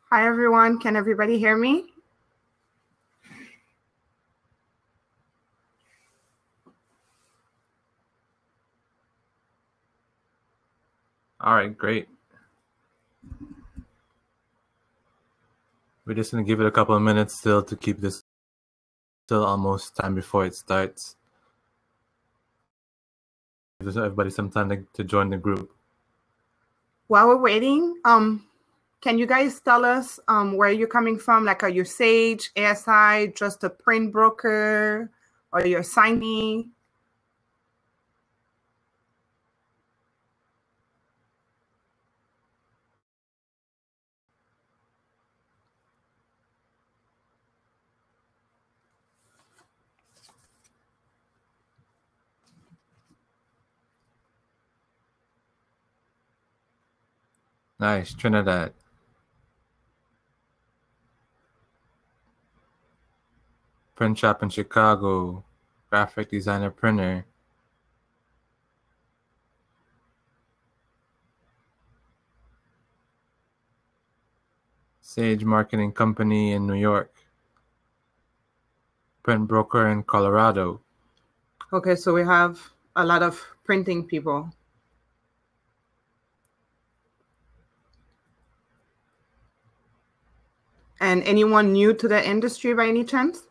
Hi, everyone. Can everybody hear me? All right, great. We're just going to give it a couple of minutes still to keep this still almost time before it starts. Give everybody some time to join the group. While we're waiting, can you guys tell us where you're coming from? Like, are you Sage, ASI, just a print broker, or you're signing? Nice, Trinidad. Print shop in Chicago. Graphic designer printer. Sage marketing company in New York. Print broker in Colorado. Okay, so we have a lot of printing people. And anyone new to the industry by any chance?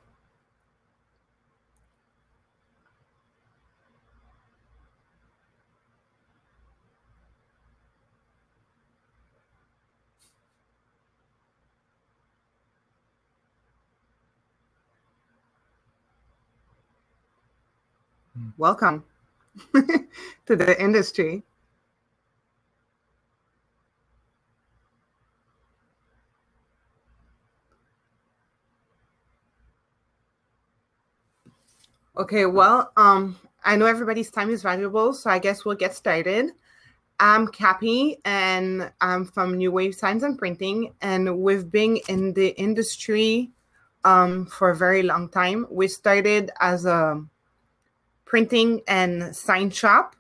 Welcome to the industry. Okay, well, I know everybody's time is valuable, so I guess we'll get started. I'm Cappy, and I'm from New Wave Signs and Printing, and we've been in the industry for a very long time. We started as a printing and sign shop,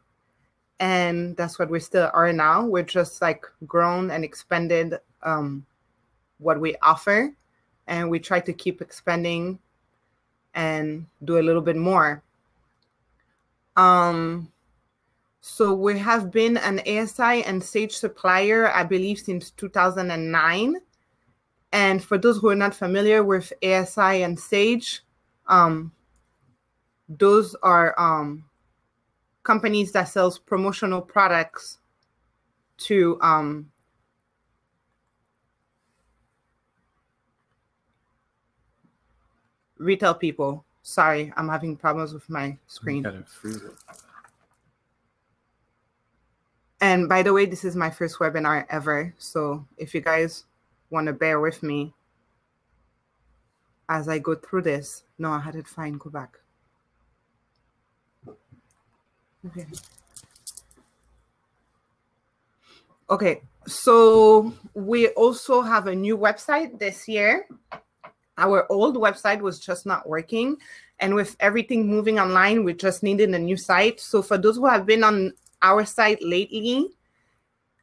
and that's what we still are now. We're just like grown and expanded what we offer, and we try to keep expanding and do a little bit more. So we have been an ASI and Sage supplier, I believe, since 2009. And for those who are not familiar with ASI and Sage, those are companies that sells promotional products to retail people. Sorry, I'm having problems with my screen. You gotta freeze it. And by the way, this is my first webinar ever. So if you guys want to bear with me as I go through this. No, I had it fine. Go back. Okay. Okay, so we also have a new website this year. Our old website was just not working. And with everything moving online, we just needed a new site. So for those who have been on our site lately,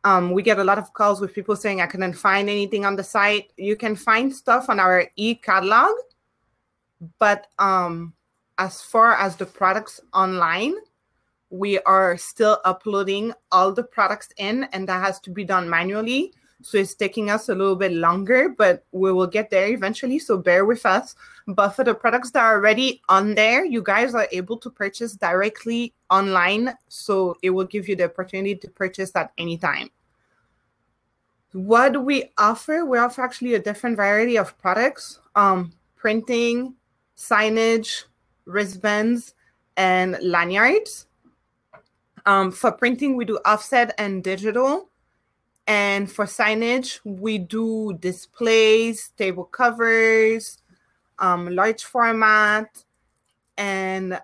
we get a lot of calls with people saying, I couldn't find anything on the site. You can find stuff on our e-catalog. But as far as the products online, we are still uploading all the products in, and that has to be done manually. So it's taking us a little bit longer, but we will get there eventually. So bear with us. But for the products that are already on there, you guys are able to purchase directly online. So it will give you the opportunity to purchase at any time. What do we offer? We offer actually a different variety of products, printing, signage, wristbands, and lanyards. For printing, we do offset and digital. And for signage, we do displays, table covers, large format, and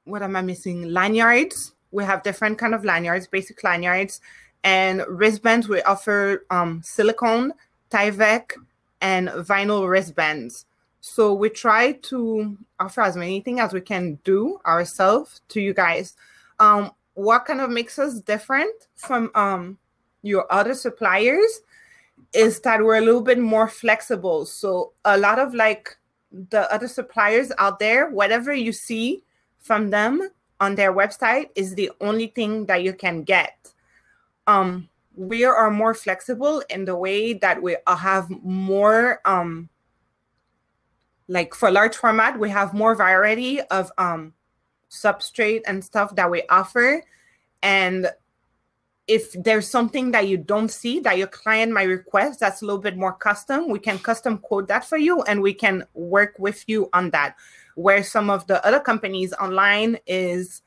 what am I missing? Lanyards. We have different kind of lanyards, basic lanyards. And wristbands, we offer silicone, Tyvek, and vinyl wristbands. So we try to offer as many things as we can do ourselves to you guys. What kind of makes us different from your other suppliers is that we're a little bit more flexible. So a lot of like the other suppliers out there, whatever you see from them on their website is the only thing that you can get. We are more flexible in the way that we have more, like for large format, we have more variety of substrate and stuff that we offer. And if there's something that you don't see that your client might request that's a little bit more custom, we can custom quote that for you and we can work with you on that. Where some of the other companies online is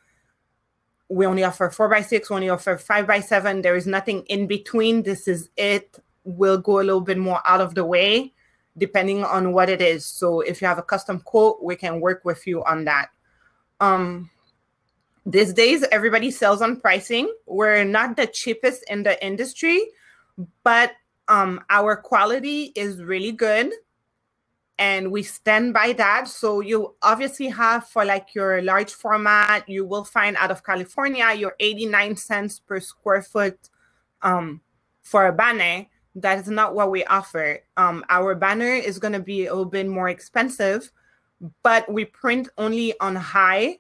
we only offer 4x6, we only offer 5x7. There is nothing in between. This is it. We'll go a little bit more out of the way depending on what it is. So if you have a custom quote, we can work with you on that. These days, everybody sells on pricing. We're not the cheapest in the industry, but our quality is really good. And we stand by that. So you obviously have for like your large format, you will find out of California, your 89 cents per square foot for a banner. That is not what we offer. Our banner is going to be a little bit more expensive, but we print only on high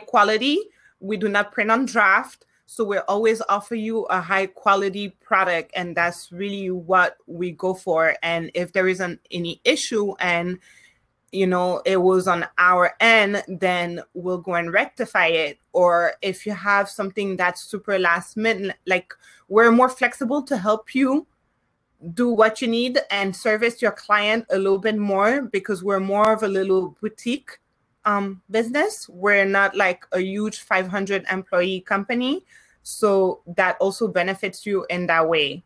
quality. We do not print on draft. So we always offer you a high quality product, and that's really what we go for. And if there isn't any issue and, you know, it was on our end, then we'll go and rectify it. Or if you have something that's super last minute, like we're more flexible to help you do what you need and service your client a little bit more because we're more of a little boutique business. We're not like a huge 500 employee company. So that also benefits you in that way.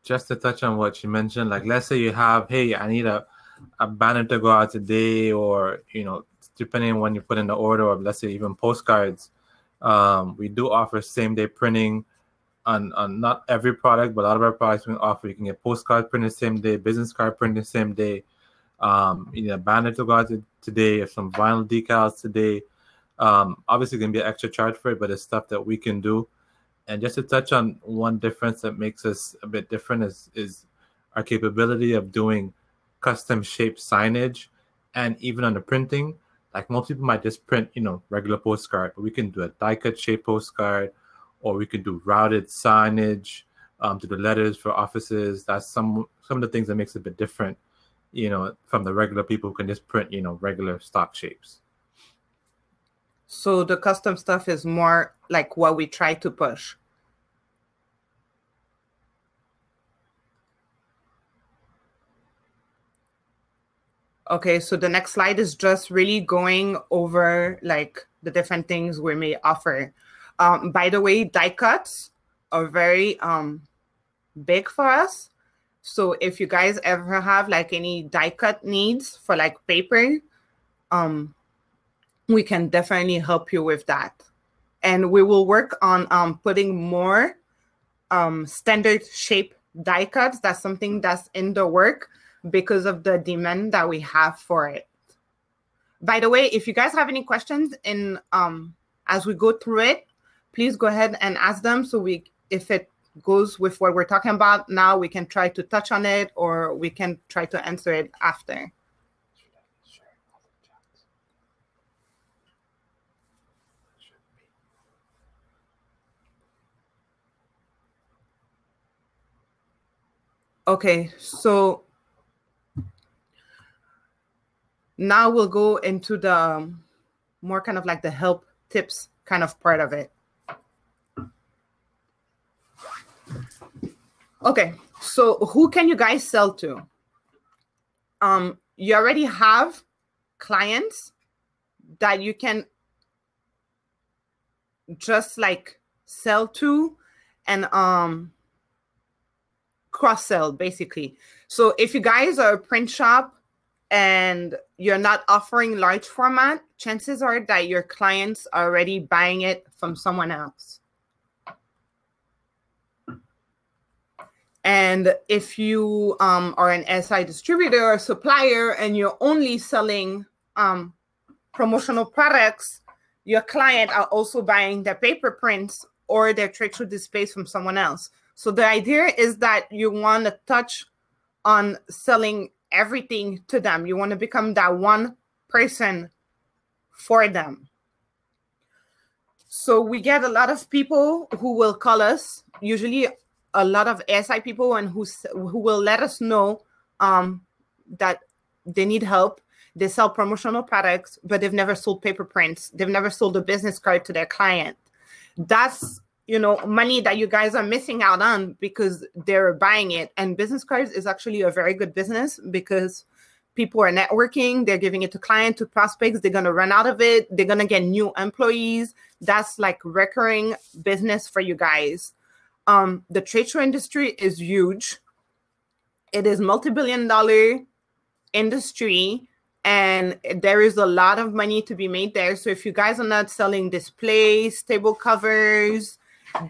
Just to touch on what you mentioned, like let's say you have, hey, I need a banner to go out today, or, you know, depending on when you put in the order, or let's say even postcards. We do offer same day printing on not every product, but a lot of our products we offer. You can get postcards printed same day, business card printed same day. You know, a banner to go out today, or some vinyl decals today. Obviously going to be an extra charge for it, but it's stuff that we can do. And just to touch on one difference that makes us a bit different is our capability of doing custom shaped signage. And even on the printing, like most people might just print, you know, regular postcard, but we can do a die-cut shape postcard, or we can do routed signage to the letters for offices. That's some of the things that makes it a bit different, you know, from the regular people who can just print, you know, regular stock shapes. So the custom stuff is more like what we try to push. Okay, so the next slide is just really going over like the different things we may offer. By the way, die cuts are very big for us. So if you guys ever have like any die cut needs for like paper, we can definitely help you with that. And we will work on putting more standard shape die cuts. That's something that's in the work because of the demand that we have for it. By the way, if you guys have any questions as we go through it, please go ahead and ask them. So if it goes with what we're talking about now, we can try to touch on it, or we can try to answer it after. Okay, so now we'll go into the more kind of like the help tips kind of part of it. Okay, so who can you guys sell to? You already have clients that you can just like sell to and cross-sell basically. So if you guys are a print shop and you're not offering large format, chances are that your clients are already buying it from someone else. And if you are an SI distributor or supplier and you're only selling promotional products, your client are also buying their paper prints or their trade show displays from someone else. So the idea is that you want to touch on selling everything to them. You want to become that one person for them. So we get a lot of people who will call us, usually a lot of SI people, and who will let us know that they need help. They sell promotional products, but they've never sold paper prints. They've never sold a business card to their client. That's, you know, money that you guys are missing out on because they're buying it. And business cards is actually a very good business because people are networking. They're giving it to clients, to prospects. They're going to run out of it. They're going to get new employees. That's like recurring business for you guys. The trade show industry is huge. It is multi-billion-dollar industry, and there is a lot of money to be made there. So if you guys are not selling displays, table covers,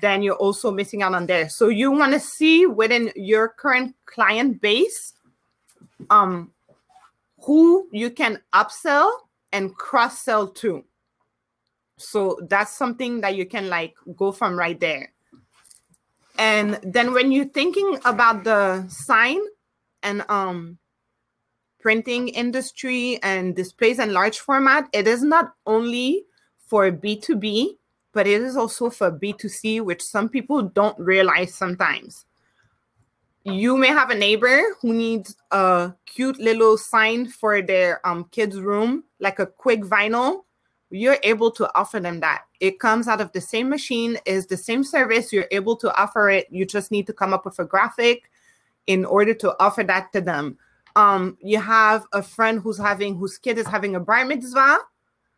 then you're also missing out on there. So you want to see within your current client base who you can upsell and cross-sell to. So that's something that you can like go from right there. And then when you're thinking about the sign and printing industry and displays and large format, it is not only for B2B, but it is also for B2C, which some people don't realize sometimes. You may have a neighbor who needs a cute little sign for their kids' room, like a quick vinyl. You're able to offer them that. It comes out of the same machine, is the same service. You're able to offer it. You just need to come up with a graphic in order to offer that to them. You have a friend whose kid is having a bar mitzvah.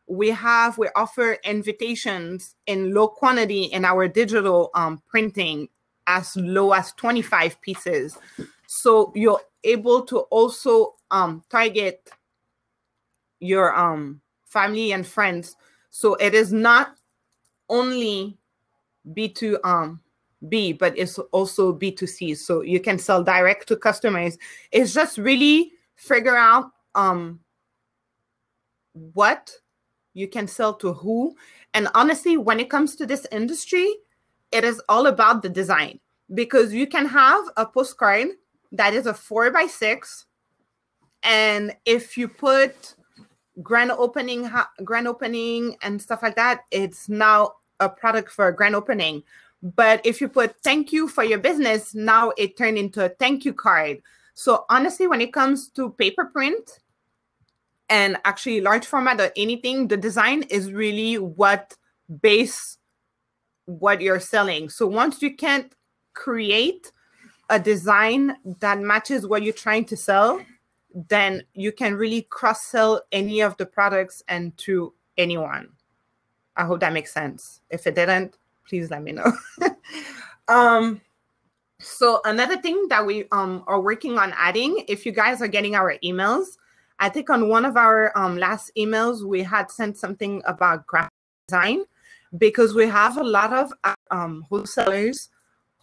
We offer invitations in low quantity in our digital printing, as low as 25 pieces. So you're able to also target your family and friends. So it is not only B2B, but it's also B2C. So you can sell direct to customers. It's just really figure out what you can sell to who. And honestly, when it comes to this industry, it is all about the design, because you can have a postcard that is a 4x6. And if you put grand opening and stuff like that, it's now a product for a grand opening. But if you put thank you for your business, now it turned into a thank you card. So honestly, when it comes to paper print and actually large format or anything, the design is really what you're selling. So once you can create a design that matches what you're trying to sell, then you can really cross-sell any of the products and to anyone. I hope that makes sense. If it didn't, please let me know. So another thing that we are working on adding, if you guys are getting our emails, I think on one of our last emails, we had sent something about graphic design, because we have a lot of wholesalers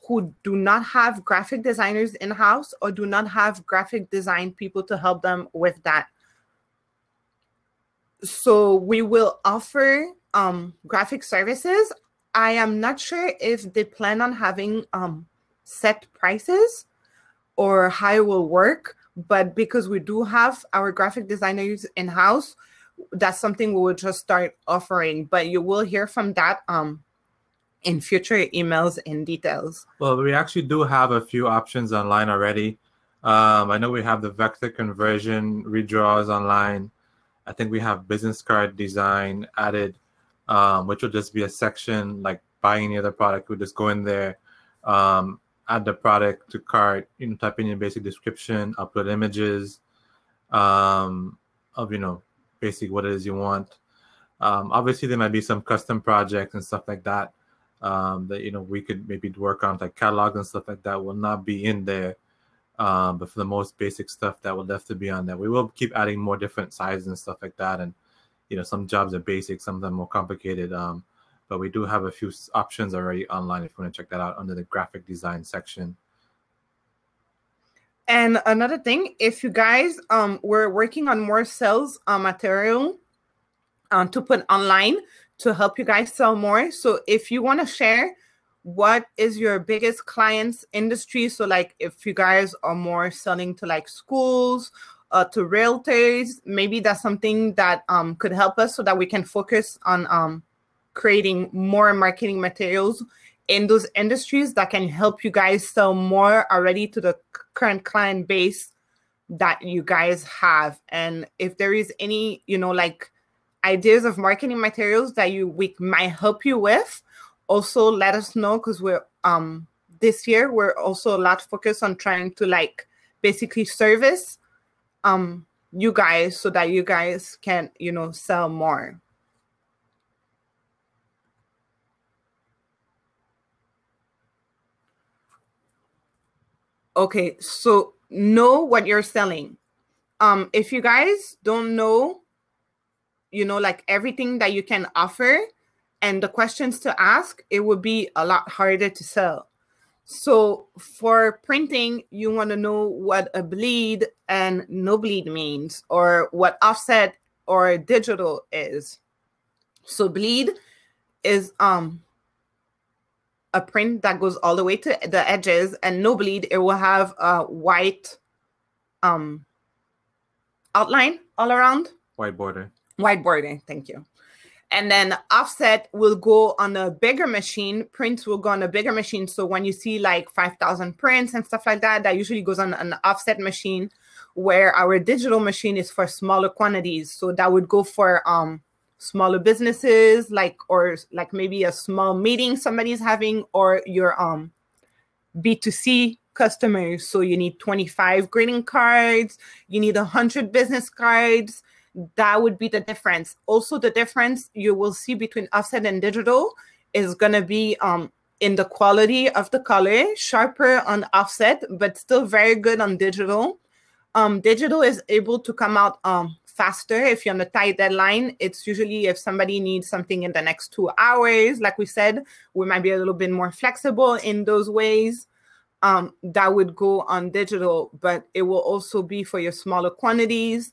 who do not have graphic designers in-house or do not have graphic design people to help them with that. So we will offer graphic services. I am not sure if they plan on having set prices or how it will work, but because we do have our graphic designers in-house, that's something we will just start offering. But you will hear from that in future emails in details. Well, we actually do have a few options online already. I know we have the vector conversion redraws online. I think we have business card design added, which will just be a section like buying any other product. We'll just go in there, add the product to cart, type in your basic description, upload images of, basically what it is you want. Obviously, there might be some custom projects and stuff like that that, we could maybe work on, like catalogs and stuff like that will not be in there. But for the most basic stuff, that will definitely be on there. We will keep adding more different sizes and stuff like that. And, some jobs are basic, some of them more complicated. But we do have a few options already online if you want to check that out under the graphic design section. And another thing, if you guys we're working on more sales material to put online to help you guys sell more. So if you want to share what is your biggest clients industry? So like if you guys are more selling to like schools, to realtors, maybe that's something that could help us so that we can focus on creating more marketing materials in those industries that can help you guys sell more already to the current client base that you guys have. And if there is any, like ideas of marketing materials that we might help you with, also let us know, because we're this year we're also a lot focused on trying to like basically service you guys so that you guys can sell more. Okay, so know what you're selling. If you guys don't know, like everything that you can offer and the questions to ask, it would be a lot harder to sell. So for printing, you want to know what a bleed and no bleed means, or what offset or digital is. So bleed is a print that goes all the way to the edges, and no bleed, it will have a white outline all around. White border. White border, thank you. And then offset will go on a bigger machine. Prints will go on a bigger machine. So when you see like 5,000 prints and stuff like that, that usually goes on an offset machine, where our digital machine is for smaller quantities. So that would go for smaller businesses, or maybe a small meeting somebody's having, or your B2C customers. So you need 25 greeting cards, you need 100 business cards. That would be the difference. Also, the difference you will see between offset and digital is going to be in the quality of the color, sharper on offset, but still very good on digital. Digital is able to come out faster if you're on a tight deadline. It's usually if somebody needs something in the next 2 hours, like we said, we might be a little bit more flexible in those ways. That would go on digital, but it will also be for your smaller quantities.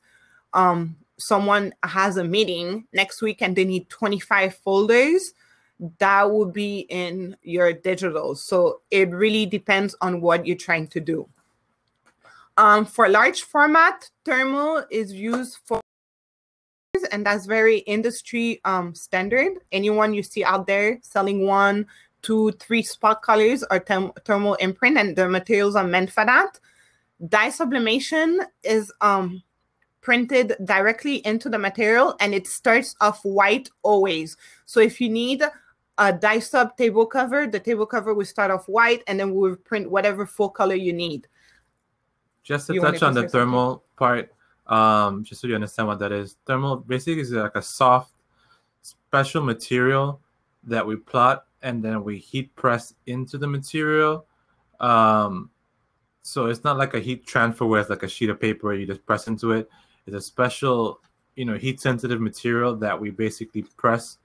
Someone has a meeting next week and they need 25 folders, that would be in your digital. So it really depends on what you're trying to do. For large format, thermal is used for, and that's very industry standard. Anyone you see out there selling 1, 2, 3 spot colors or thermal imprint, and the materials are meant for that. Dye sublimation is printed directly into the material, and it starts off white always. So if you need a dye sub table cover, the table cover will start off white, and then we'll print whatever full color you need. Just to touch on the thermal part, just so you understand what that is. Thermal basically is like a soft, special material that we plot and then we heat press into the material. So it's not like a heat transfer where it's like a sheet of paper where you just press into it. It's a special, heat sensitive material that we basically press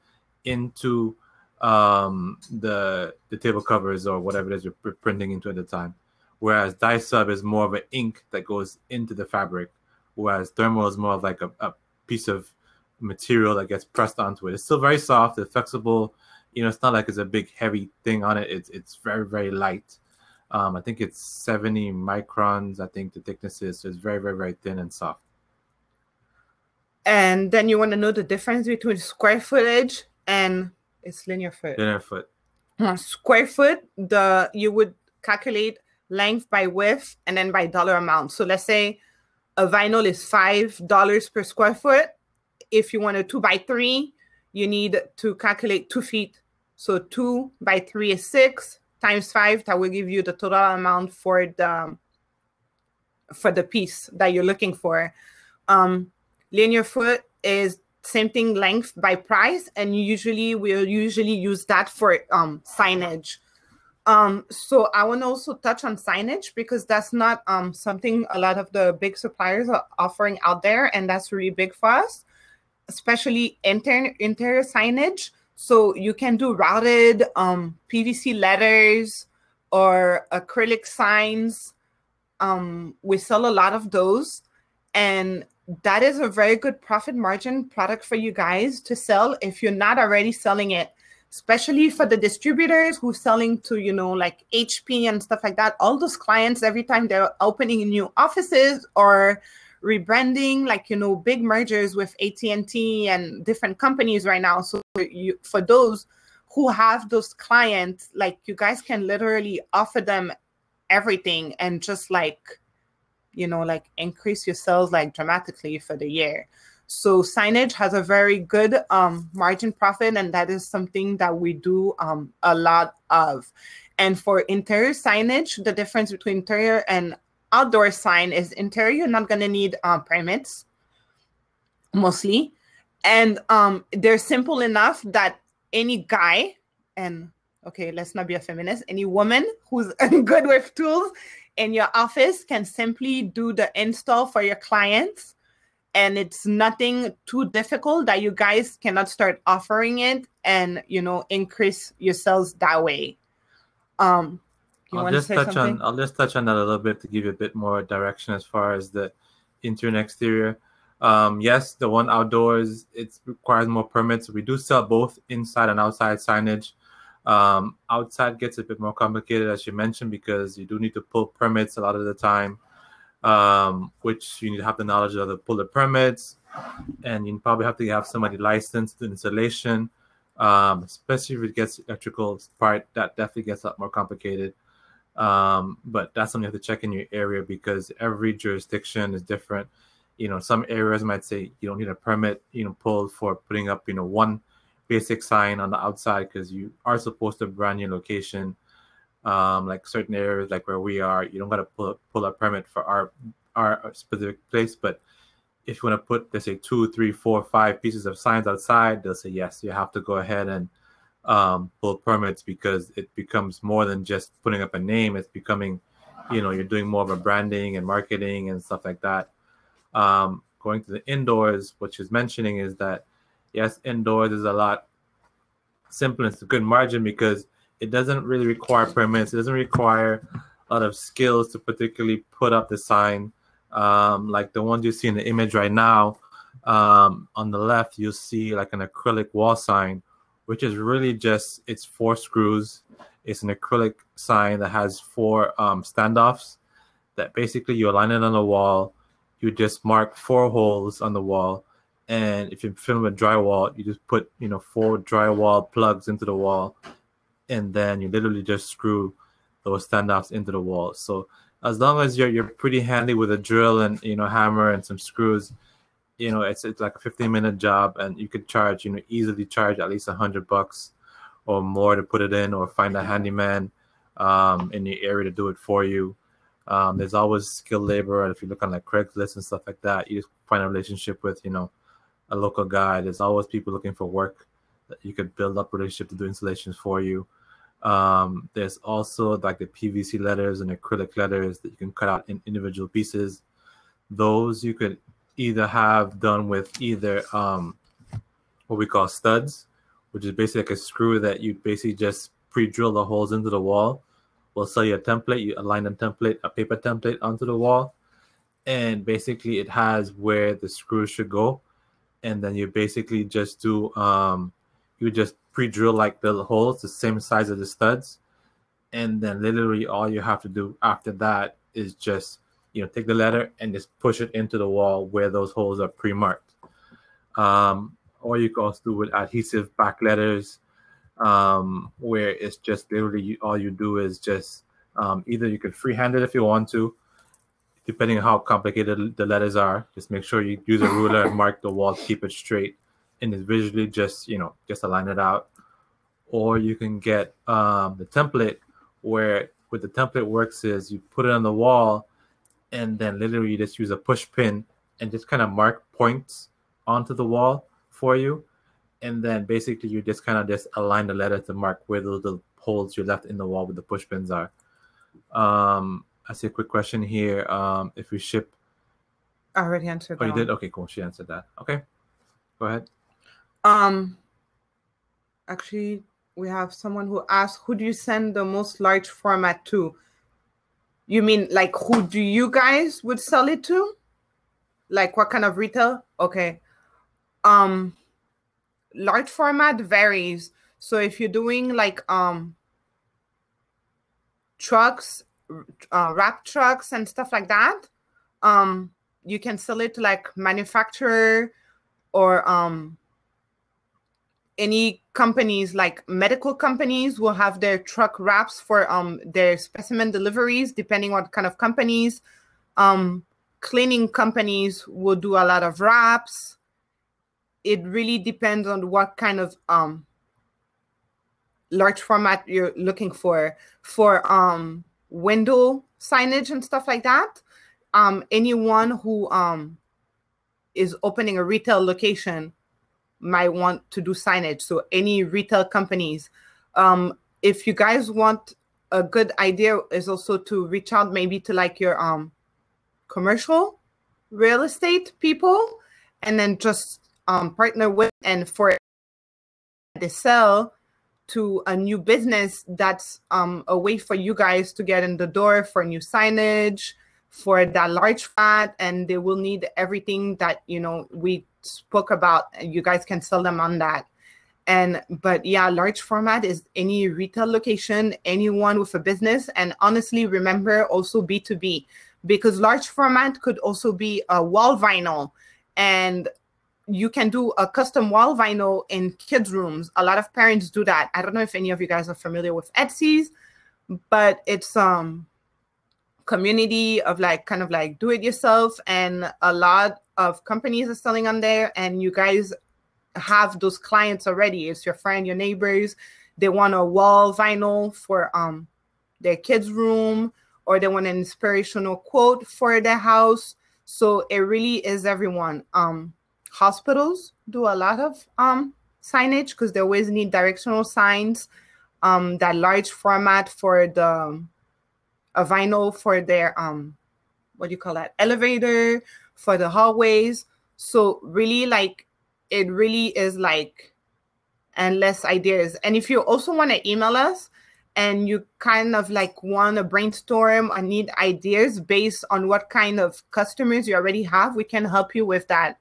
into the table covers or whatever it is you're printing into at the time. Whereas dye sub is more of an ink that goes into the fabric, whereas thermal is more of like a piece of material that gets pressed onto it. It's still very soft, it's flexible. It's not like it's a big heavy thing on it. It's very, very light. I think it's 70 microns, I think the thickness is. So it's very, very, very thin and soft. And then you want to know the difference between square footage and it's linear foot. Linear foot. Square foot, you would calculate length by width and then by dollar amount. So let's say a vinyl is $5 per square foot. If you want a 2x3, you need to calculate 2 feet. So 2 by 3 is 6 times 5. That will give you the total amount for the piece that you're looking for. Linear foot is same thing, length by price, and we'll usually use that for signage. So I want to also touch on signage because that's not something a lot of the big suppliers are offering out there, and that's really big for us, especially interior signage. So you can do routed PVC letters or acrylic signs. We sell a lot of those, and that is a very good profit margin product for you guys to sell if you're not already selling it. especially for the distributors who's selling to, you know, like HP and stuff like that. All those clients, every time they're opening new offices or rebranding, like, you know, big mergers with AT&T and different companies right now. So for those who have those clients, like, you guys can literally offer them everything and just like, you know, like increase your sales like dramatically for the year. So signage has a very good margin profit, and that is something that we do a lot of. And for interior signage, the difference between interior and outdoor sign is interior, you're not going to need permits mostly. And they're simple enough that any guy, and okay, let's not be a feminist, any woman who's good with tools in your office can simply do the install for your clients. And it's nothing too difficult that you guys cannot start offering it and, you know, increase your sales that way. I'll just touch on that a little bit to give you a bit more direction as far as the interior and exterior. Yes, the one outdoors, it requires more permits. We do sell both inside and outside signage. Outside gets a bit more complicated, as you mentioned, because you do need to pull permits a lot of the time, which you need to have the knowledge of to pull the permits, and you probably have to have somebody licensed to installation, especially if it gets electrical part. That definitely gets a lot more complicated. But that's something you have to check in your area, because every jurisdiction is different. You know, some areas might say you don't need a permit, you know, pulled for putting up, you know, one basic sign on the outside, because you are supposed to brand your location. Like certain areas, like where we are, you don't got to pull a permit for our specific place. But if you want to put, let's say, 2, 3, 4, 5 pieces of signs outside, they'll say yes, you have to go ahead and pull permits, because it becomes more than just putting up a name. It's becoming, you know, you're doing more of a branding and marketing and stuff like that. Going to the indoors, what she's mentioning is that yes, indoors is a lot simpler. It's a good margin because it doesn't really require permits. It doesn't require a lot of skills to particularly put up the sign. Like the ones you see in the image right now, on the left, you'll see like an acrylic wall sign, which is really just, it's 4 screws. It's an acrylic sign that has 4 standoffs that basically you align it on the wall. You just mark 4 holes on the wall. And if you film with drywall, you just put, you know, 4 drywall plugs into the wall. And then you literally just screw those standoffs into the wall. So as long as you're pretty handy with a drill and, you know, hammer and some screws, you know, it's like a 15-minute job, and you could charge, you know, easily charge at least $100 or more to put it in, or find a handyman in your area to do it for you. There's always skilled labor. If you look on like Craigslist and stuff like that, you just find a relationship with, you know, a local guy. There's always people looking for work that you could build up a relationship to do installations for you. There's also like the PVC letters and acrylic letters that you can cut out in individual pieces. Those you could either have done with either what we call studs, which is basically like a screw that you basically just pre-drill the holes into the wall. We'll sell you a template. You align a template, a paper template onto the wall, and basically it has where the screws should go. And then you basically just do you just pre-drill like the holes the same size as the studs, and then literally all you have to do after that is just, you know, take the letter and just push it into the wall where those holes are pre-marked. Or you can also do with adhesive back letters, where it's just literally all you do is just either you can freehand it if you want to, depending on how complicated the letters are. Just make sure you use a ruler and mark the wall, keep it straight, and it's visually just, you know, just align it out. Or you can get the template, where what the template works is you put it on the wall, and then literally you just use a push pin and just kind of mark points onto the wall for you. And then basically you just kind of just align the letter to mark where those little holes you left in the wall with the push pins are. I see a quick question here. If we ship... I already answered that. Oh, you did? Okay, cool. She answered that. Okay, go ahead. Actually, we have someone who asked, who do you send the most large format to? You mean like who do you guys would sell it to? Like what kind of retail? Okay. Large format varies. So if you're doing like trucks, wrap trucks and stuff like that, you can sell it to like manufacturer or any companies, like medical companies will have their truck wraps for their specimen deliveries, depending what kind of companies. Cleaning companies will do a lot of wraps. It really depends on what kind of large format you're looking for window signage and stuff like that. Anyone who is opening a retail location might want to do signage. So any retail companies, if you guys want, a good idea is also to reach out maybe to like your commercial real estate people, and then just partner with, and for they sell to a new business, that's a way for you guys to get in the door for new signage, for that large fat, and they will need everything that, you know, we spoke about. You guys can sell them on that. But yeah, large format is any retail location, anyone with a business. And honestly, remember also B2B, because large format could also be a wall vinyl, and you can do a custom wall vinyl in kids' rooms. A lot of parents do that. I don't know if any of you guys are familiar with Etsy's, but it's community of like kind of like do it yourself, and a lot of companies are selling on there, and you guys have those clients already. It's your friend, your neighbors. They want a wall vinyl for their kids' room, or they want an inspirational quote for their house. So it really is everyone. Hospitals do a lot of signage because they always need directional signs. That large format for the a vinyl for their what do you call that, elevator, for the hallways. So really, like, it really is like endless ideas. And if you also want to email us and you kind of like want to brainstorm or need ideas based on what kind of customers you already have, we can help you with that.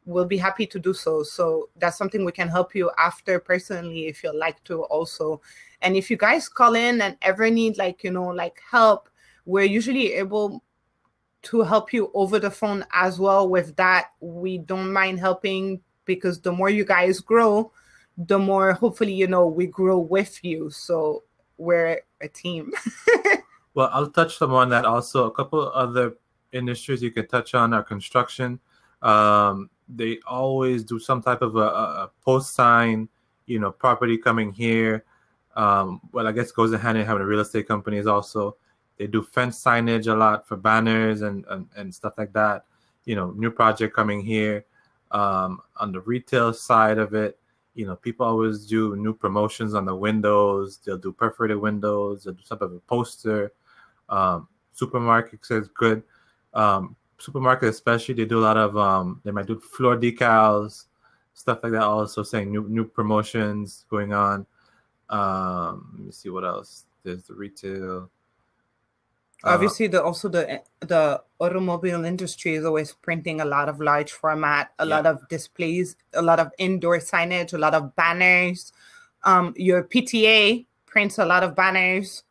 We'll be happy to do so. So that's something we can help you after personally if you'd like to also. And if you guys call in and ever need like, you know, like help, we're usually able to help you over the phone as well with that. We don't mind helping, because the more you guys grow, the more hopefully, you know, we grow with you. So we're a team. Well, I'll touch on that also. A couple other industries you could touch on are construction. They always do some type of a post sign, you know, property coming here. Well, I guess it goes in hand in hand with real estate companies also. They do fence signage a lot for banners and stuff like that. You know, new project coming here. On the retail side of it, you know, people always do new promotions on the windows. They'll do perforated windows. They'll do some type of a poster. Supermarkets is good. Supermarket especially, they do a lot of they might do floor decals, stuff like that also, saying new promotions going on. Let me see what else. There's the retail. Obviously, the automobile industry is always printing a lot of large format, a lot of displays, a lot of indoor signage, a lot of banners. Your PTA prints a lot of banners,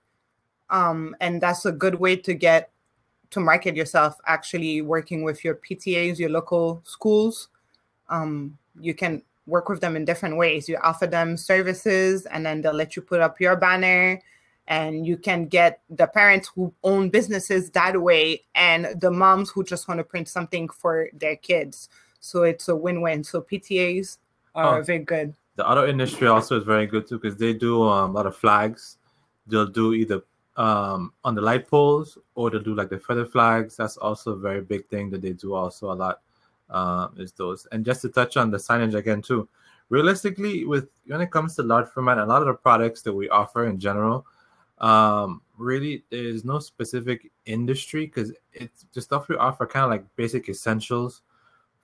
and that's a good way to get to market yourself, actually working with your PTAs, your local schools. You can work with them in different ways. You offer them services, and then they'll let you put up your banner, and you can get the parents who own businesses that way, and the moms who just want to print something for their kids. So it's a win-win. So PTAs are very good. The auto industry also is very good too, because they do a lot of flags. They'll do either on the light poles, or they'll do like the feather flags. That's also a very big thing that they do also a lot, is those. And just to touch on the signage again too, realistically, when it comes to large format, a lot of the products that we offer in general, really there's no specific industry, because it's the stuff we offer kind of like basic essentials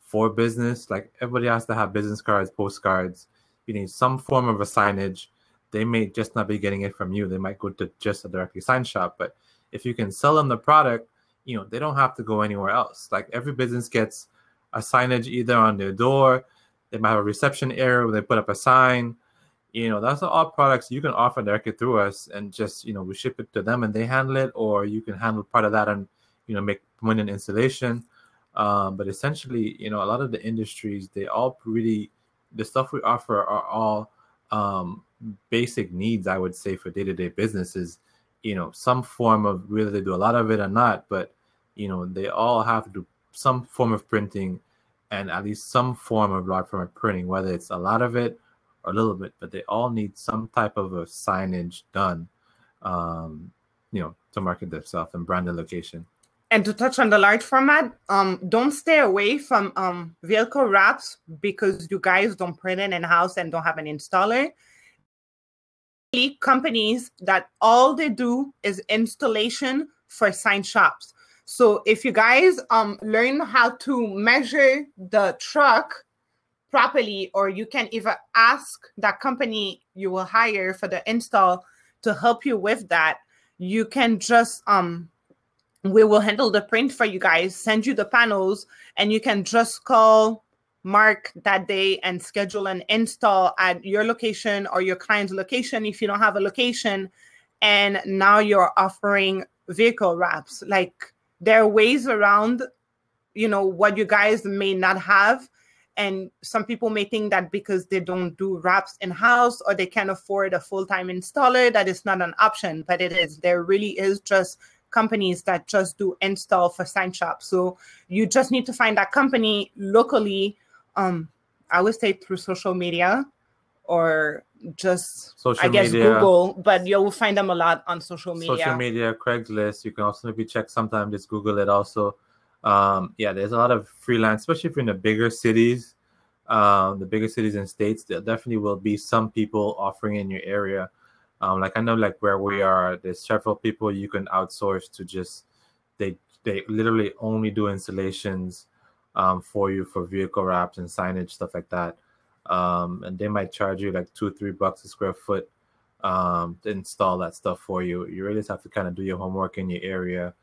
for business. Like everybody has to have business cards, postcards. You need some form of a signage. They may just not be getting it from you. They might go to just a directly signed shop. But if you can sell them the product, you know, they don't have to go anywhere else. Like every business gets a signage either on their door. They might have a reception area where they put up a sign. That's all products you can offer directly through us, and just, we ship it to them and they handle it, or you can handle part of that and, make money in installation. But essentially, a lot of the industries, they all really, the stuff we offer are all basic needs, I would say, for day-to-day businesses. Some form of, whether they do a lot of it or not, but, they all have to do some form of printing and at least some form of large format printing, whether it's a lot of it or a little bit, but they all need some type of a signage done, to market themselves and brand the location. And to touch on the large format, don't stay away from vehicle wraps because you guys don't print it in-house and don't have an installer. Companies that all they do is installation for sign shops. So if you guys learn how to measure the truck properly, or you can either ask that company you will hire for the install to help you with that, you can just we will handle the print for you guys, send you the panels, and you can just call Mark that day and schedule an install at your location or your client's location if you don't have a location. And now you're offering vehicle wraps. Like, there are ways around, what you guys may not have. And some people may think that because they don't do wraps in-house or they can't afford a full-time installer, that is not an option, but it is. There really is just companies that just do install for sign shops. So you just need to find that company locally, I would say through social media or just, Google, but you'll find them a lot on social media. Social media, Craigslist. You can also maybe check sometime, just Google it also. There's a lot of freelance, especially if you're in the bigger cities in states. There definitely will be some people offering in your area. Like I know, like where we are, there's several people you can outsource to just, they literally only do installations for you for vehicle wraps and signage, stuff like that. And they might charge you like $2-3 a square foot to install that stuff for you. You really just have to kind of do your homework in your area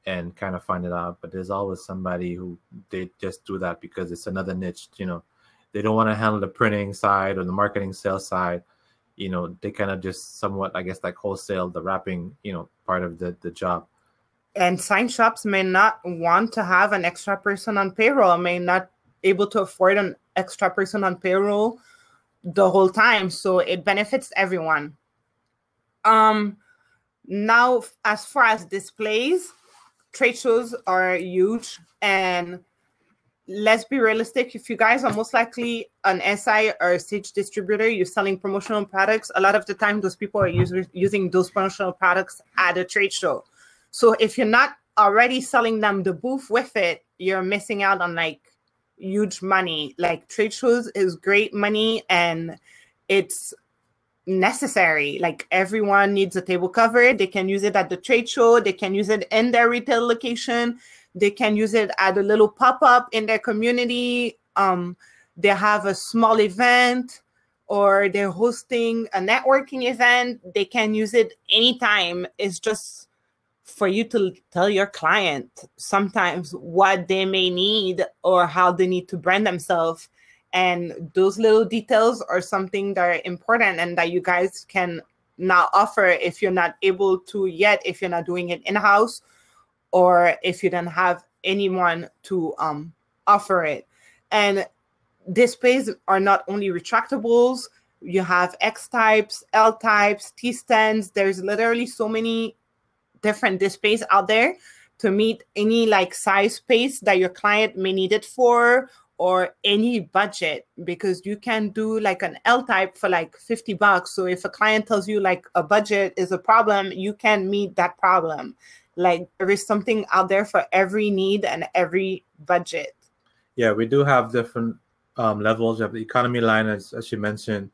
and kind of find it out. But there's always somebody who, they just do that because it's another niche. They don't want to handle the printing side or the marketing sales side. They kind of just somewhat, I guess, like wholesale the wrapping, part of the job. And sign shops may not want to have an extra person on payroll, may not able to afford an extra person on payroll the whole time. So it benefits everyone. Now, as far as displays, trade shows are huge. And let's be realistic. If you guys are most likely an SI or a stage distributor, you're selling promotional products. A lot of the time, those people are using those promotional products at a trade show. So if you're not already selling them the booth with it, you're missing out on like huge money. Like, trade shows is great money and it's necessary. Like, everyone needs a table cover. They can use it at the trade show. They can use it in their retail location. They can use it at a little pop-up in their community. They have a small event or they're hosting a networking event. They can use it anytime. It's just for you to tell your client sometimes what they may need or how they need to brand themselves. And those little details are something that are important and that you guys can now offer if you're not able to yet, if you're not doing it in-house, or if you don't have anyone to offer it. And displays are not only retractables. You have X types, L types, T stands. There's literally so many different displays out there to meet any like size space that your client may need it for, or any budget, because you can do like an L type for like $50. So if a client tells you like a budget is a problem, you can meet that problem. Like, there is something out there for every need and every budget. Yeah, we do have different levels. You have the economy line, as you mentioned.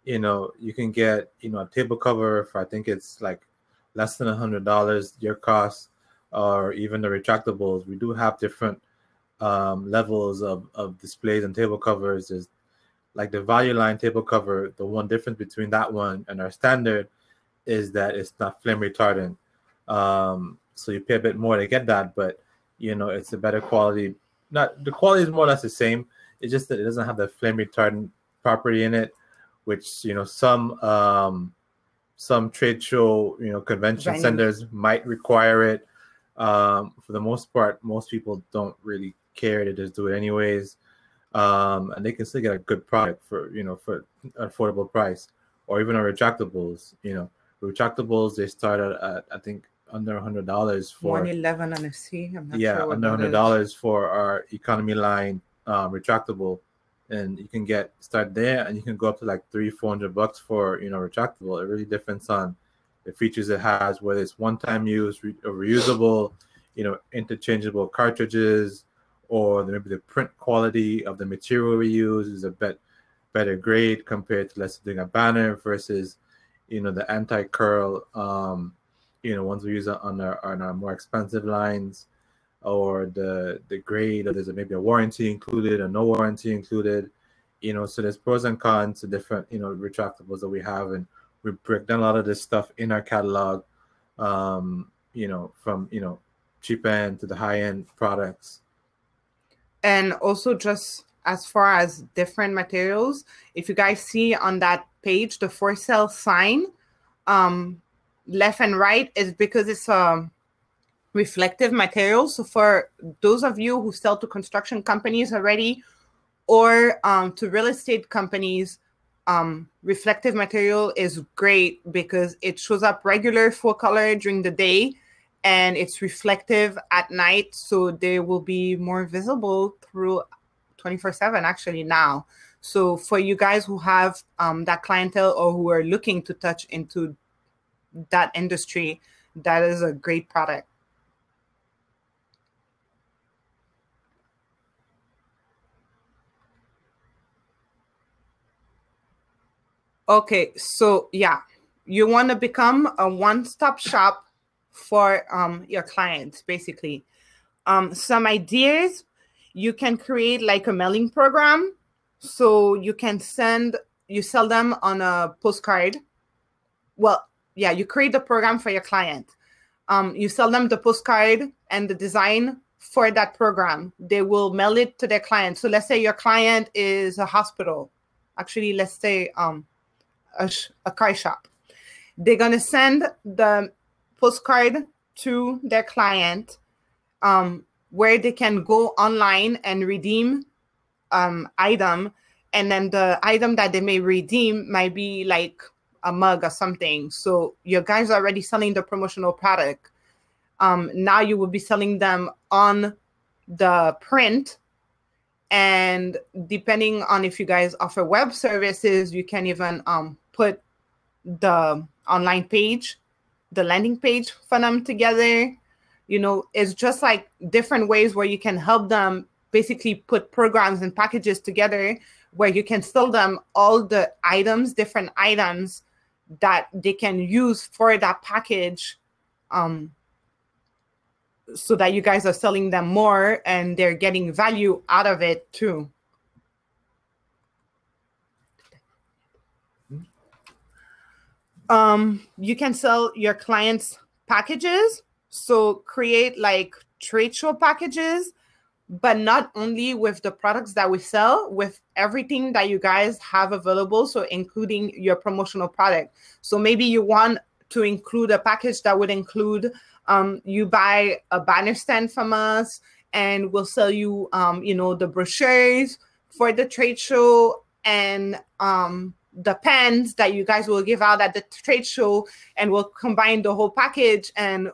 You can get, a table cover for, I think it's like less than $100 your cost, or even the retractables. We do have different levels of displays and table covers. Is like the value line table cover. The one difference between that one and our standard is that it's not flame retardant. So you pay a bit more to get that, but it's a better quality. Not the quality is more or less the same. It's just that it doesn't have the flame retardant property in it, which, you know, some trade show, you know, convention centers might require it. For the most part, most people don't really care. They just do it anyways. And they can still get a good product for, you know, for an affordable price. Or even our retractables, you know, retractables, they start at I think under $100 for 111 on a C. I'm not yeah, sure what under $100 for our economy line retractable, and you can start there, and you can go up to like $300-400 for, you know, retractable. It really depends on the features it has, whether it's one-time use or reusable, you know, interchangeable cartridges, or maybe the print quality of the material we use is a better grade compared to, let's say, doing a banner versus, you know, the anti-curl, you know, ones we use on our more expensive lines, or the grade, or there's maybe a warranty included or no warranty included, you know. So there's pros and cons to different, you know, retractables that we have, and we break down a lot of this stuff in our catalog, you know, from, you know, cheap end to the high end products. And also, just as far as different materials, if you guys see on that page the for sale sign, left and right, is because it's a reflective material. So for those of you who sell to construction companies already, or to real estate companies, reflective material is great because it shows up regular full color during the day, and it's reflective at night, so they will be more visible through 24/7 actually now. So for you guys who have that clientele, or who are looking to touch into that industry, that is a great product. Okay, so yeah, you want to become a one-stop shop for your clients, basically. Some ideas: you can create like a mailing program, so you can sell them on a postcard. Well, yeah, you create the program for your client. You sell them the postcard and the design for that program. They will mail it to their client. So let's say your client is a hospital. Actually, let's say a car shop. They're going to send the postcard to their client, where they can go online and redeem item. And then the item that they may redeem might be like a mug or something. So your guys are already selling the promotional product. Now you will be selling them on the print. And depending on if you guys offer web services, you can even put the online page, the landing page for them together. You know, it's just like different ways where you can help them basically put programs and packages together, where you can sell them all the items, different items that they can use for that package, so that you guys are selling them more and they're getting value out of it too. You can sell your clients packages. So create like trade show packages, but not only with the products that we sell, with everything that you guys have available. So including your promotional product. So maybe you want to include a package that would include, you buy a banner stand from us, and we'll sell you, you know, the brochures for the trade show, and the pens that you guys will give out at the trade show, and we'll combine the whole package. And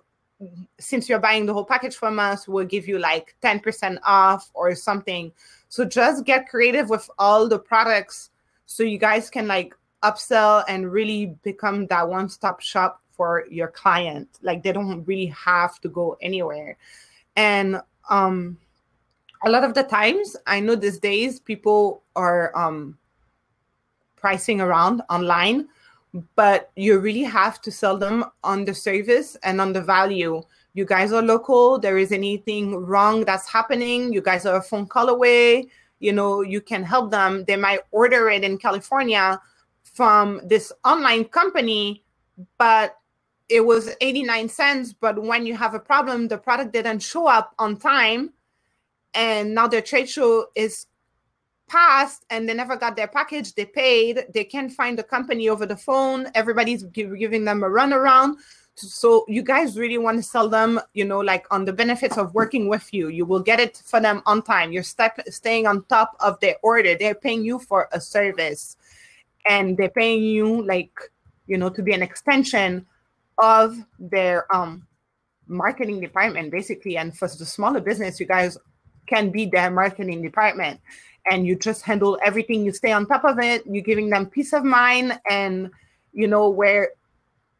since you're buying the whole package from us, we'll give you like 10% off or something. So just get creative with all the products, so you guys can like upsell and really become that one-stop shop for your client. Like, they don't really have to go anywhere. And a lot of the times, I know these days people are pricing around online, but you really have to sell them on the service and on the value. You guys are local. There is anything wrong that's happening, you guys are a phone call away. You know, you can help them. They might order it in California from this online company, but it was 89 cents. But when you have a problem, the product didn't show up on time, and now their trade show is passed and they never got their package, they paid, they can't find the company over the phone, everybody's giving them a runaround. So you guys really want to sell them, you know, like on the benefits of working with you. You will get it for them on time. You're staying on top of their order. They're paying you for a service, and they're paying you, like, you know, to be an extension of their marketing department, basically. And for the smaller business, you guys can be their marketing department, and you just handle everything. You stay on top of it. You're giving them peace of mind, and, you know, where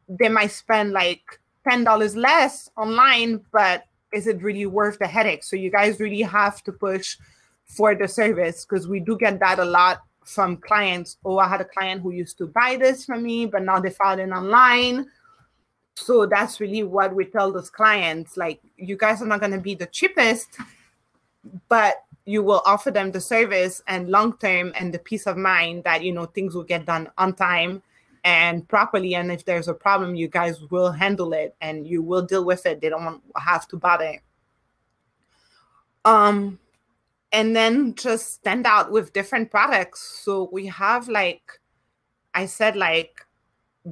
they might spend like $10 less online, but is it really worth the headache? So you guys really have to push for the service, because we do get that a lot from clients. Oh, I had a client who used to buy this from me, but now they found it online. So that's really what we tell those clients. Like, you guys are not going to be the cheapest, but you will offer them the service and long-term and the peace of mind that, you know, things will get done on time and properly. And if there's a problem, you guys will handle it and you will deal with it. They don't have to bother. And then just stand out with different products. So we have, like I said, like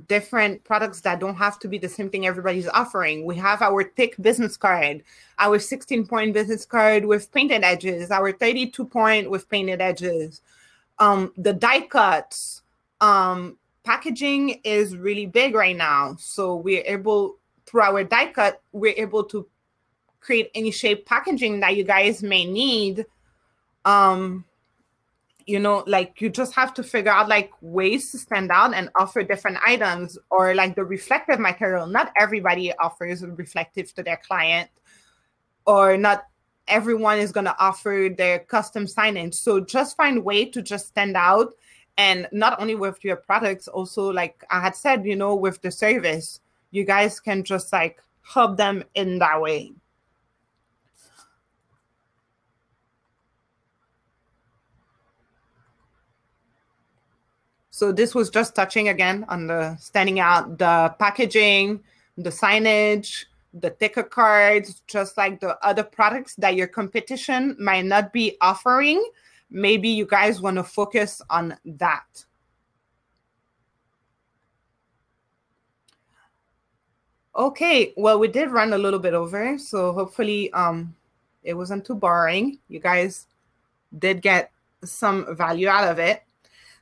different products that don't have to be the same thing everybody's offering. We have our thick business card, our 16-point business card with painted edges, our 32-point with painted edges, the die cuts. Packaging is really big right now. So we're able, through our die cut, we're able to create any shape packaging that you guys may need. You know, like, you just have to figure out like ways to stand out and offer different items, or like the reflective material. Not everybody offers reflective to their client, or not everyone is going to offer their custom signage. So just find a way to just stand out. And not only with your products, also, like I had said, you know, with the service, you guys can just like hub them in that way. So this was just touching again on the standing out, the packaging, the signage, the thicker cards, just like the other products that your competition might not be offering. Maybe you guys want to focus on that. Okay, well, we did run a little bit over, so hopefully it wasn't too boring. You guys did get some value out of it.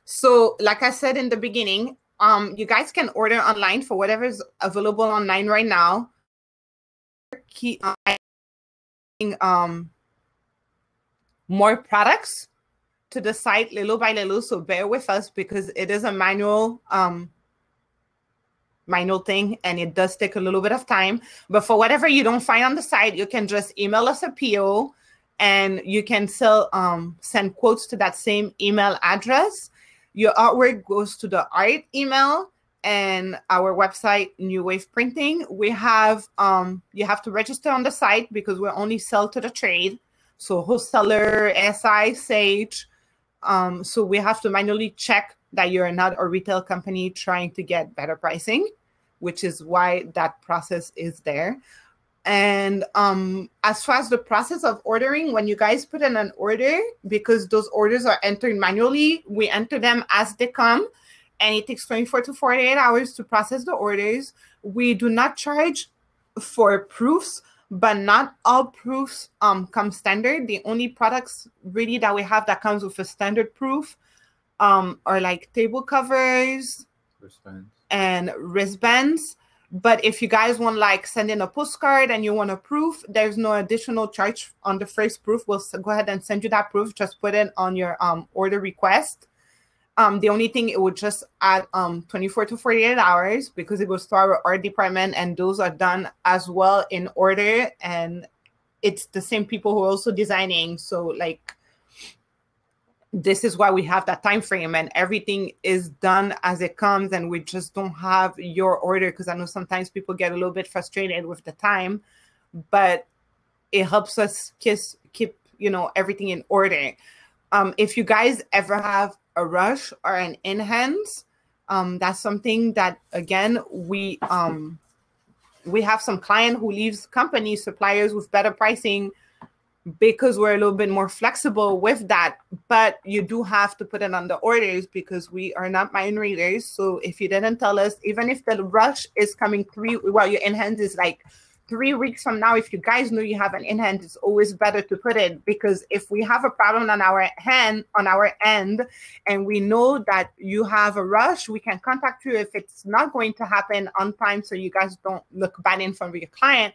So like I said in the beginning, you guys can order online for whatever is available online right now. Keep more products to the site little by little. So bear with us, because it is a manual thing, and it does take a little bit of time. But for whatever you don't find on the site, you can just email us a PO, and you can still send quotes to that same email address. Your artwork goes to the art email and our website, New Wave Printing. We have, you have to register on the site, because we only sell to the trade. So wholesaler, SI, Sage. So we have to manually check that you're not a retail company trying to get better pricing, which is why that process is there. And as far as the process of ordering, when you guys put in an order, because those orders are entered manually, we enter them as they come, and it takes 24 to 48 hours to process the orders. We do not charge for proofs, but not all proofs come standard. The only products really that we have that comes with a standard proof are like table covers, wristbands, and wristbands. But if you guys want, like, send in a postcard and you want a proof, there's no additional charge on the first proof. We'll go ahead and send you that proof. Just put it on your order request. The only thing, it would just add 24 to 48 hours, because it goes to our art department, and those are done as well in order. And it's the same people who are also designing. So, like, this is why we have that time frame, and everything is done as it comes, and we just don't have your order, because I know sometimes people get a little bit frustrated with the time, but it helps us keep, you know, everything in order. If you guys ever have a rush or an in-hands, that's something that, again, we have some client who leaves company suppliers with better pricing because we're a little bit more flexible with that. But you do have to put it on the orders because we are not mind readers. So if you didn't tell us, even if the rush is coming your in-hand is like 3 weeks from now, if you guys know you have an in-hand, it's always better to put it, because if we have a problem on our end and we know that you have a rush, we can contact you if it's not going to happen on time so you guys don't look bad in front of your client.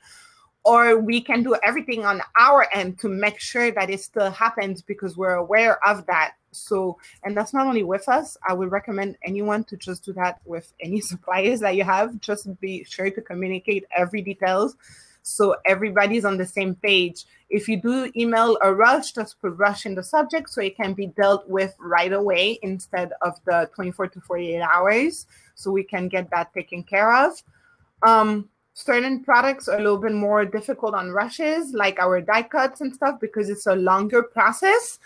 Or we can do everything on our end to make sure that it still happens because we're aware of that. So, and that's not only with us. I would recommend anyone to just do that with any suppliers that you have. Just be sure to communicate every details so everybody's on the same page. If you do email a rush, just put rush in the subject so it can be dealt with right away instead of the 24 to 48 hours. So we can get that taken care of. Certain products are a little bit more difficult on rushes, like our die cuts and stuff, because it's a longer process.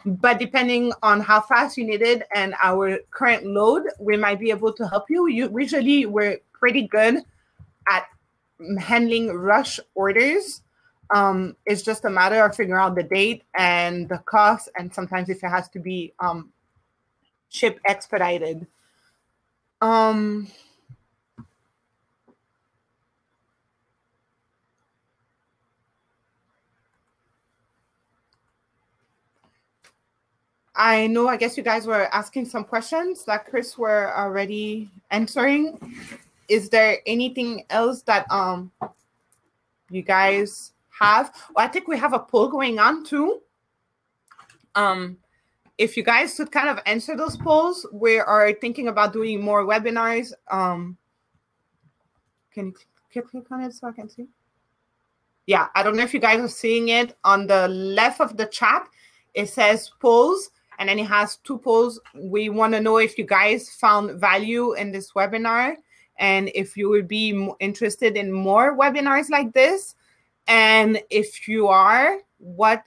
But depending on how fast you need it and our current load, we might be able to help you. Usually, we're pretty good at handling rush orders. It's just a matter of figuring out the date and the cost, and sometimes if it has to be ship expedited. I know, I guess you guys were asking some questions that Chris were already answering. Is there anything else that you guys have? Well, I think we have a poll going on too. If you guys could kind of answer those polls, we are thinking about doing more webinars. Can you click on it so I can see? Yeah, I don't know if you guys are seeing it on the left of the chat. It says polls. And then it has 2 polls. We want to know if you guys found value in this webinar and if you would be interested in more webinars like this. And if you are, what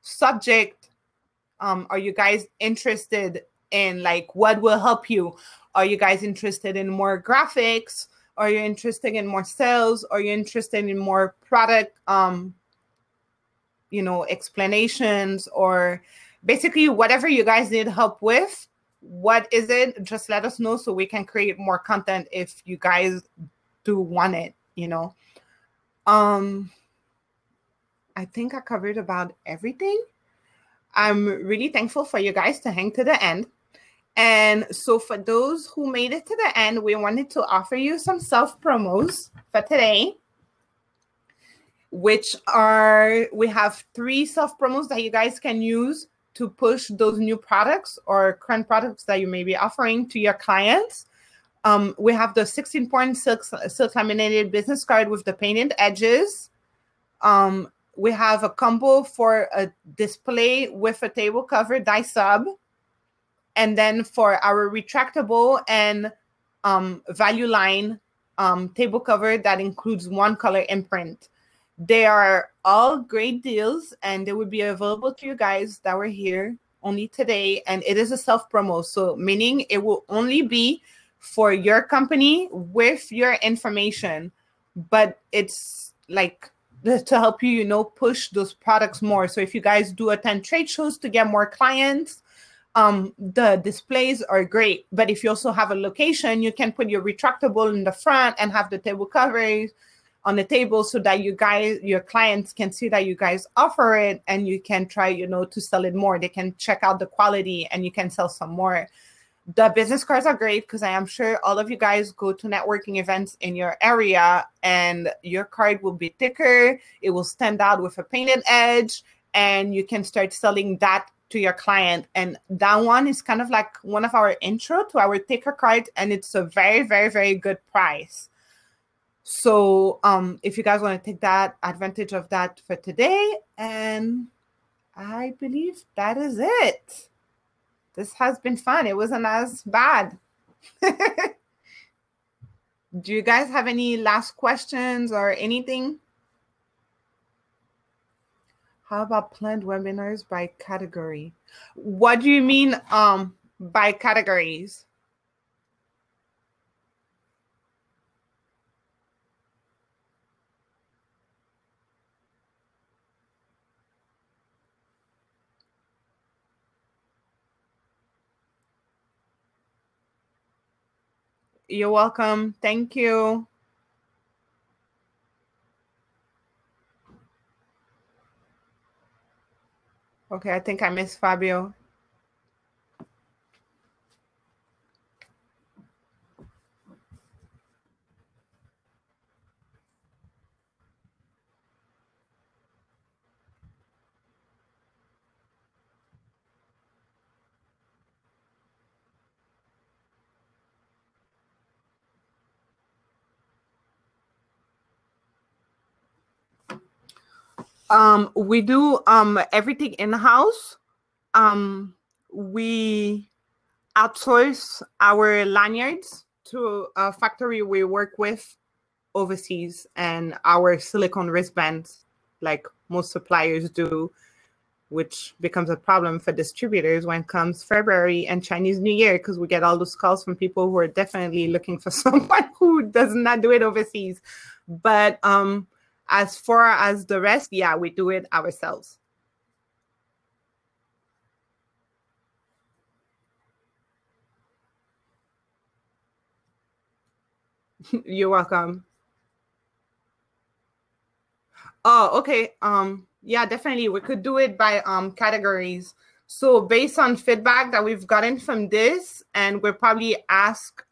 subject are you guys interested in? Like, what will help you? Are you guys interested in more graphics? Are you interested in more sales? Are you interested in more product, explanations, or basically whatever you guys need help with? What is it? Just let us know so we can create more content if you guys do want it, I think I covered about everything. I'm really thankful for you guys to hang to the end. And so for those who made it to the end, we wanted to offer you some self-promos for today, which are, we have 3 self-promos that you guys can use to push those new products or current products that you may be offering to your clients. We have the 16-point silk laminated business card with the painted edges. We have a combo for a display with a table cover die sub. And then for our retractable and value line table cover that includes 1 color imprint. They are all great deals, and they will be available to you guys that were here only today. And it is a self-promo, so meaning it will only be for your company with your information. But it's like to help you, push those products more. So if you guys do attend trade shows to get more clients, the displays are great. But if you also have a location, you can put your retractable in the front and have the table covers on the table so that your clients can see that you guys offer it, and you can try, to sell it more. They can check out the quality and you can sell some more. The business cards are great because I am sure all of you guys go to networking events in your area, and your card will be thicker. It will stand out with a painted edge, and you can start selling that to your client. And that one is kind of like one of our intro to our thicker card, and it's a very, very, very good price. So if you guys want to take that advantage of that for today, and I believe that is it. This has been fun. It wasn't as bad. Do you guys have any last questions or anything? How about planned webinars by category? What do you mean by categories? You're welcome. Thank you. Okay, I think I missed Fabio. We do everything in-house. We outsource our lanyards to a factory we work with overseas, and our silicone wristbands, like most suppliers do, which becomes a problem for distributors when it comes February and Chinese New Year, because we get all those calls from people who are definitely looking for someone who does not do it overseas. But as far as the rest, yeah, we do it ourselves. You're welcome. Oh, okay. Yeah, definitely. We could do it by categories. So based on feedback that we've gotten from this, and we'll probably ask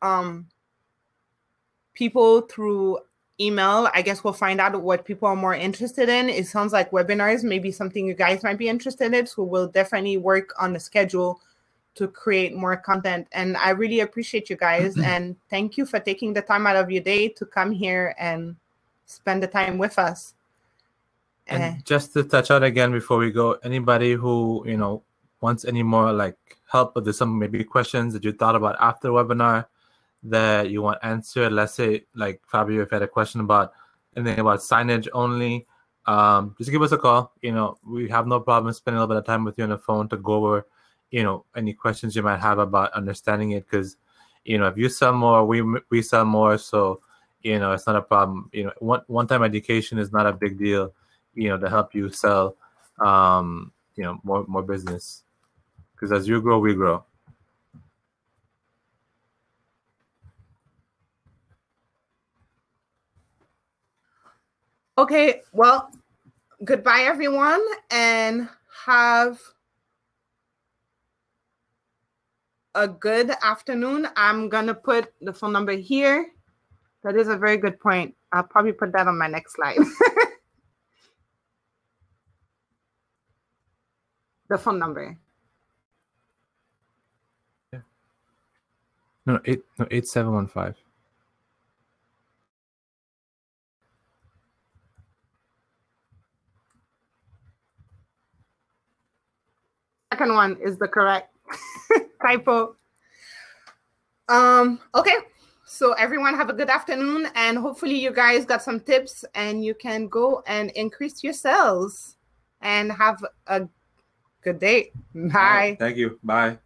people through email, I guess we'll find out what people are more interested in. It sounds like webinars may be something you guys might be interested in. So we'll definitely work on the schedule to create more content. And I really appreciate you guys. And thank you for taking the time out of your day to come here and spend the time with us. And just to touch out again before we go, anybody who, you know, wants any more like help, or there's some maybe questions that you thought about after the webinar that you want answered, let's say like Fabio, if you had a question about anything about signage only, just give us a call. You know, we have no problem spending a little bit of time with you on the phone to go over, you know, any questions you might have about understanding it, because, you know, if you sell more, we sell more, so, you know, it's not a problem. You know, one-time education is not a big deal, you know, to help you sell, you know, more business, because as you grow, we grow. Okay, well, goodbye, everyone, and have a good afternoon. I'm going to put the phone number here. That is a very good point. I'll probably put that on my next slide. The phone number. Yeah. No, 8715. Second one is the correct typo. Okay, so everyone have a good afternoon, and hopefully you guys got some tips and you can go and increase your sales, and have a good day. Bye. Thank you. Bye.